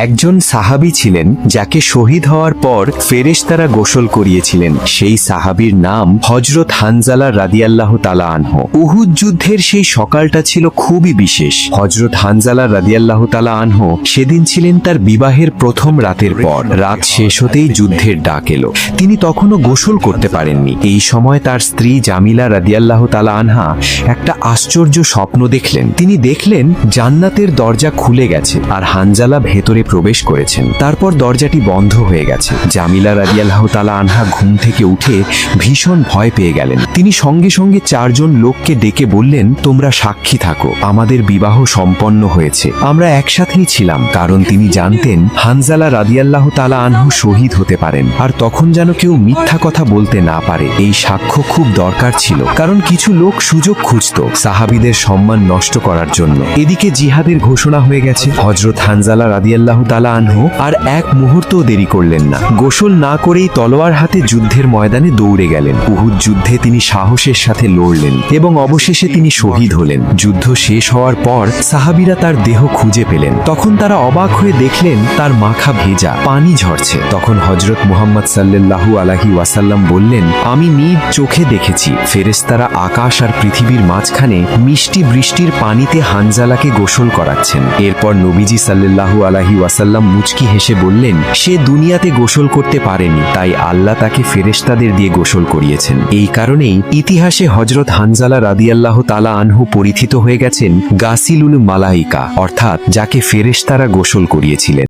একজন সাহাবী ছিলেন যাকে শহীদ হওয়ার পর ফেরেশতারা গোসল করিয়েছিলেন। সেই সাহাবীর নাম হযরত হানজালা রাদিয়াল্লাহু তাআলা আনহু। উহুদ যুদ্ধের সেই সকালটা ছিল খুবই বিশেষ। হযরত হানজালা রাদিয়াল্লাহু তাআলা আনহু সেদিন ছিলেন তার বিবাহের প্রথম রাতের পর। রাত শেষ হতেই যুদ্ধের ডাক এলো। তিনি তখনও গোসল করতে পারেননি। এই সময় তার স্ত্রী জামিলা রাদিয়াল্লাহু তাআলা আনহা একটা আশ্চর্য স্বপ্ন দেখলেন। তিনি দেখলেন জান্নাতের দরজা খুলে গেছে আর হানজালা ভেতরে প্রবেশ করেছেন। তারপর দরজাটি বন্ধ হয়ে গেছে। জামিলা রাদিয়াল্লাহু তাআলা আনহা ঘুম থেকে উঠে ভীষণ ভয় পেয়ে গেলেন। তিনি সঙ্গে সঙ্গে 4 জন লোককে ডেকে বললেন, তোমরা সাক্ষী থাকো, আমাদের বিবাহ সম্পন্ন হয়েছে, আমরা একসাথেই ছিলাম। কারণ তিনি জানতেন হানজালা রাদিয়াল্লাহু তাআলা আনহু শহীদ হতে পারেন, আর তখন যেন কেউ মিথ্যা কথা বলতে না পারে। এই সাক্ষ্য খুব দরকার ছিল, কারণ কিছু লোক সুযোগ খুঁজত সাহাবীদের সম্মান নষ্ট করার জন্য। এদিকে জিহাদের ঘোষণা হয়ে গেছে। হযরত হানজালা রাদিয়াল্লাহু তাআলা আনহু আর এক মুহূর্তও দেরি করলেন না। গোসল না করেই তলোয়ার হাতে যুদ্ধের ময়দানে দৌড়ে গেলেন। উহুদ যুদ্ধে তিনি সাহসের সাথে লড়লেন এবং অবশেষে তিনি শহীদ হলেন। যুদ্ধ শেষ হওয়ার পর সাহাবীরা তার দেহ খুঁজে পেলেন। তখন তারা অবাক হয়ে দেখলেন তার মাথা ভেজা, পানি ঝরছে। তখন হযরত মুহাম্মদ সাল্লাল্লাহু আলাইহি ওয়াসাল্লাম বললেন, আমি নিজ চোখে দেখেছি ফেরেশতারা আকাশ আর পৃথিবীর মাঝখানে মিষ্টি বৃষ্টির পানিতে হানজালাকে গোসল করাচ্ছেন। এরপর নবীজি সাল্লাল্লাহু আলাইহি ওয়াসাল্লাম মুচকি হেসে বললেন, সে দুনিয়াতে গোসল করতে পারেনি, তাই আল্লাহ তাকে ফেরেশতাদের দিয়ে গোসল করিয়েছেন। এই কারণেই ইতিহাসে হযরত হানজালা রাদিয়াল্লাহু তাআলা আনহু পরিচিত হয়ে গেছেন গাসিলুল মালাইকা, অর্থাৎ যাকে ফেরেশতারা গোসল করিয়েছিলেন।